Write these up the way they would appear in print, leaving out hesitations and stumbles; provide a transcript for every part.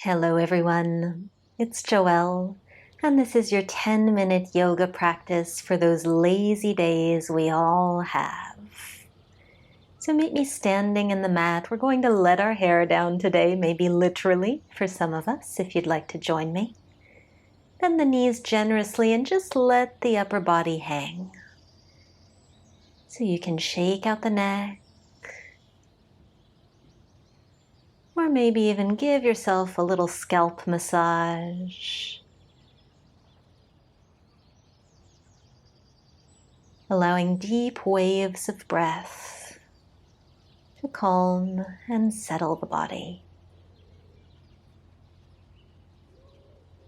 Hello everyone, it's Joelle, and this is your 10-minute yoga practice for those lazy days we all have. So meet me standing in the mat. We're going to let our hair down today, maybe literally for some of us, if you'd like to join me. Bend the knees generously and just let the upper body hang. So you can shake out the neck, or maybe even give yourself a little scalp massage. Allowing deep waves of breath to calm and settle the body.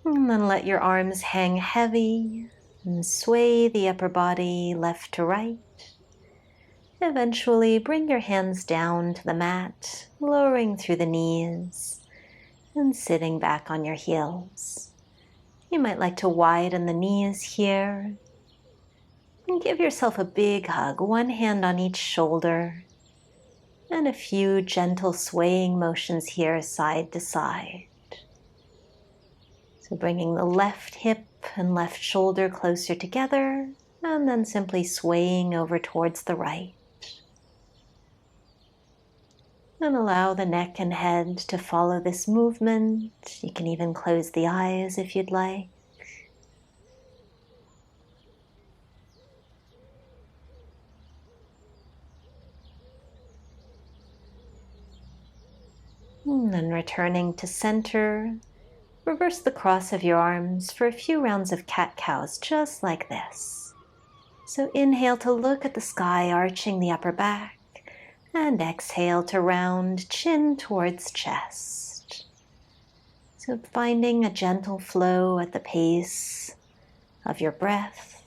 And then let your arms hang heavy and sway the upper body left to right. Eventually bring your hands down to the mat, lowering through the knees and sitting back on your heels. You might like to widen the knees here and give yourself a big hug, one hand on each shoulder, and a few gentle swaying motions here side to side. So bringing the left hip and left shoulder closer together, and then simply swaying over towards the right. And allow the neck and head to follow this movement. You can even close the eyes if you'd like. And then returning to center, reverse the cross of your arms for a few rounds of cat-cows, just like this. So inhale to look at the sky, arching the upper back, and exhale to round chin towards chest. So finding a gentle flow at the pace of your breath,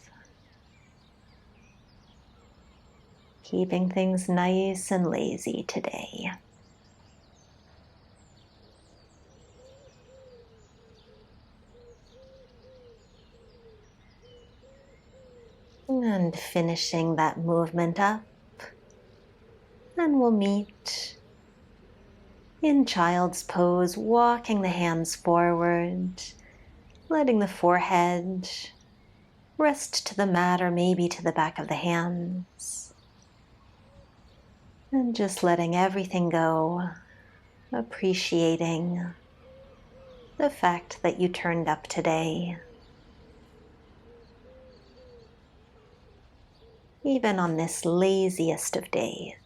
keeping things nice and lazy today. And finishing that movement up, and we'll meet in child's pose, walking the hands forward, letting the forehead rest to the mat or maybe to the back of the hands. And just letting everything go, appreciating the fact that you turned up today. Even on this laziest of days.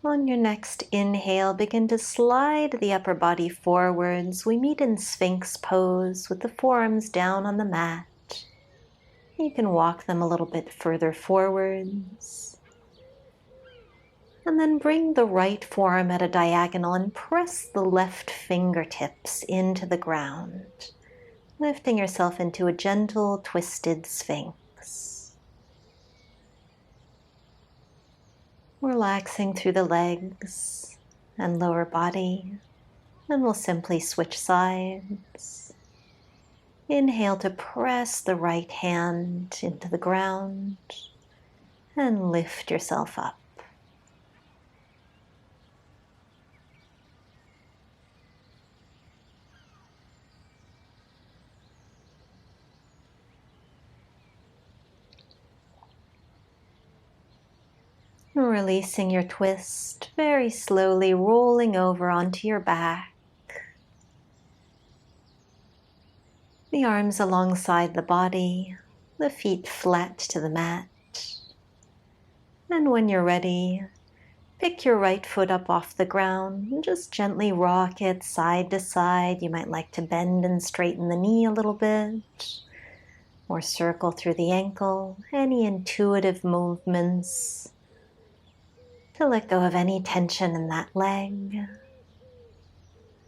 On your next inhale, begin to slide the upper body forwards. We meet in Sphinx pose with the forearms down on the mat. You can walk them a little bit further forwards. And then bring the right forearm at a diagonal and press the left fingertips into the ground, lifting yourself into a gentle, twisted Sphinx. Relaxing through the legs and lower body, and we'll simply switch sides. Inhale to press the right hand into the ground and lift yourself up. Releasing your twist, very slowly rolling over onto your back. The arms alongside the body, the feet flat to the mat. And when you're ready, pick your right foot up off the ground and just gently rock it side to side. You might like to bend and straighten the knee a little bit, or circle through the ankle, any intuitive movements to let go of any tension in that leg.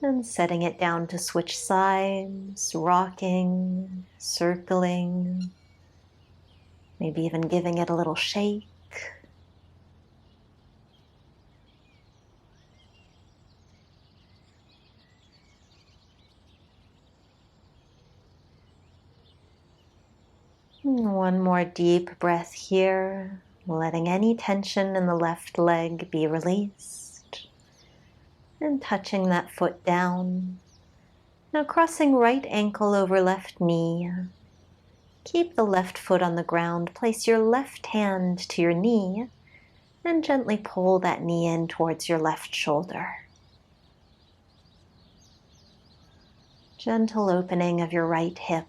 And setting it down to switch sides, rocking, circling, maybe even giving it a little shake. One more deep breath here, letting any tension in the left leg be released. And touching that foot down. Now crossing right ankle over left knee. Keep the left foot on the ground. Place your left hand to your knee and gently pull that knee in towards your left shoulder. Gentle opening of your right hip.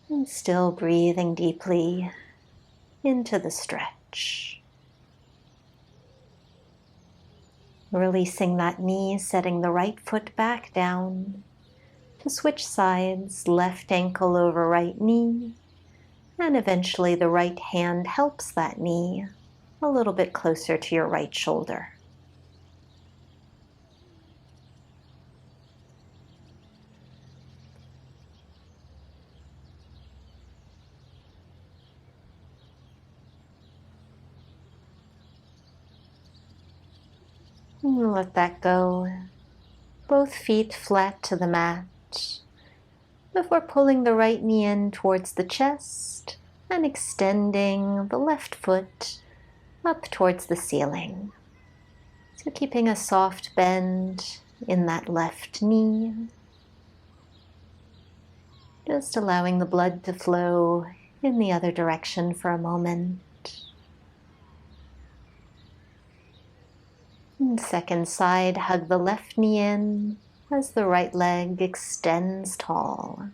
And still breathing deeply into the stretch. Releasing that knee, setting the right foot back down. To switch sides, left ankle over right knee. And eventually the right hand helps that knee a little bit closer to your right shoulder. And let that go. Both feet flat to the mat. Before pulling the right knee in towards the chest and extending the left foot up towards the ceiling. So keeping a soft bend in that left knee. Just allowing the blood to flow in the other direction for a moment. And second side, hug the left knee in as the right leg extends tall.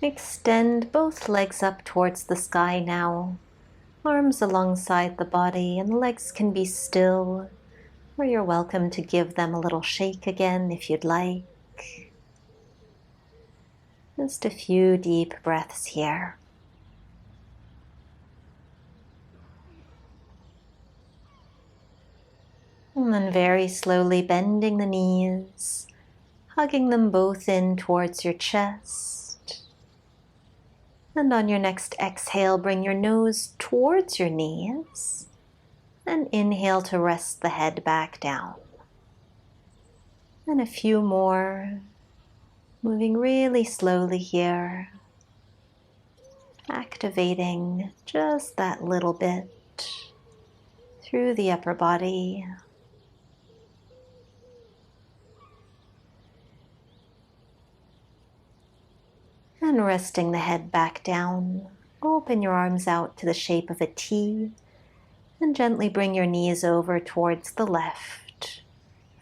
Extend both legs up towards the sky now. Arms alongside the body, and the legs can be still, or you're welcome to give them a little shake again if you'd like. Just a few deep breaths here. And then very slowly bending the knees, hugging them both in towards your chest. And on your next exhale, bring your nose towards your knees. And inhale to rest the head back down. And a few more, moving really slowly here. Activating just that little bit through the upper body. And resting the head back down, open your arms out to the shape of a T and gently bring your knees over towards the left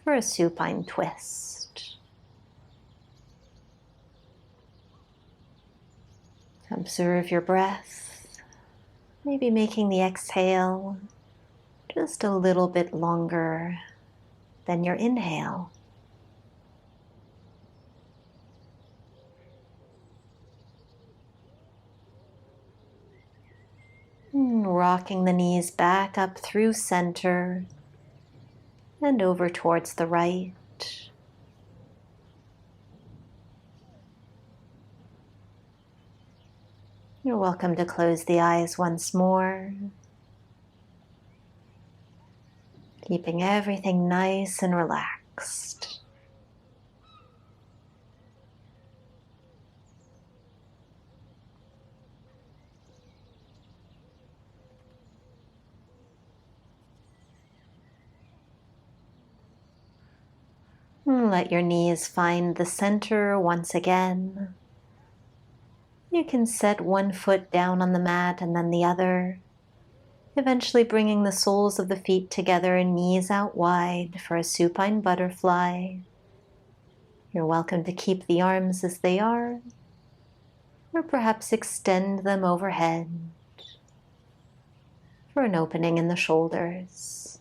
for a supine twist. Observe your breath, maybe making the exhale just a little bit longer than your inhale. Rocking the knees back up through center and over towards the right. You're welcome to close the eyes once more, keeping everything nice and relaxed. Let your knees find the center once again. You can set one foot down on the mat and then the other, eventually bringing the soles of the feet together and knees out wide for a supine butterfly. You're welcome to keep the arms as they are, or perhaps extend them overhead for an opening in the shoulders.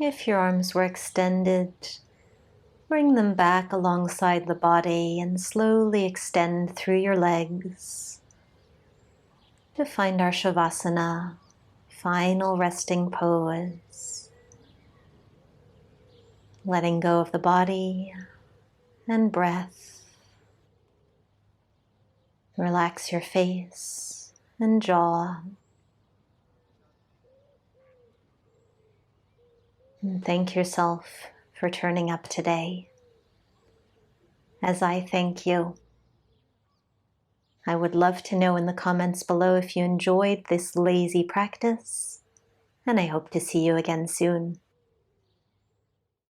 If your arms were extended, bring them back alongside the body and slowly extend through your legs to find our Shavasana, final resting pose. Letting go of the body and breath. Relax your face and jaw. And thank yourself for turning up today. As I thank you, I would love to know in the comments below if you enjoyed this lazy practice, and I hope to see you again soon.